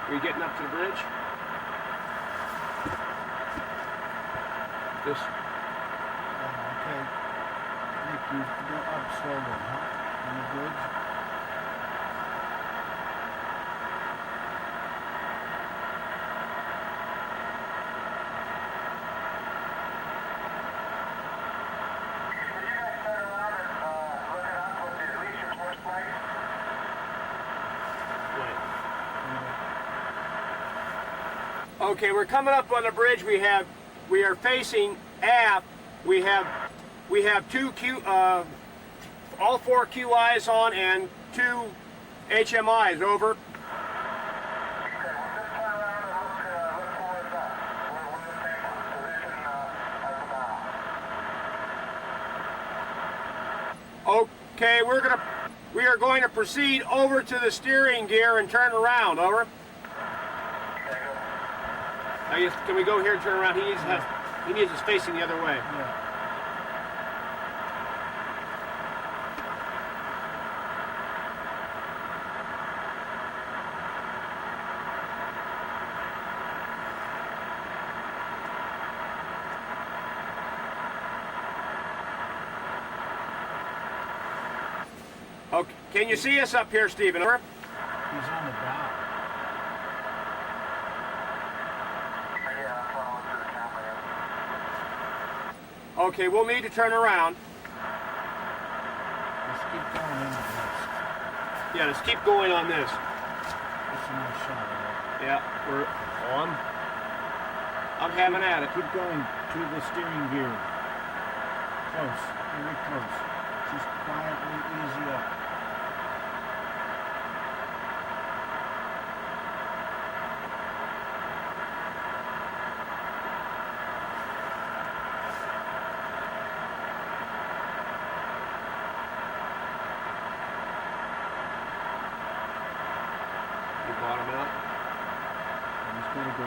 Are you getting up to the bridge? This. Okay. Nick, you go up slowly, huh? On the bridge. Okay, we're coming up on the bridge. We are facing aft. We have two all four QIs on and two HMIs. Over. Okay, we are going to proceed over to the steering gear and turn around. Over. Can we go here and turn around? He needs us facing the other way. Yeah. Okay, can you see us up here, Stephen? Over. He's on the bow. Okay, we'll need to turn around. Let's keep going in on this. Yeah, let's keep going on this. That's a nice shot of it. Yeah, we're on. I'm having at it. Keep going to the steering gear. Close, very close. Just quietly easy up. You bottom out. I'm just going to go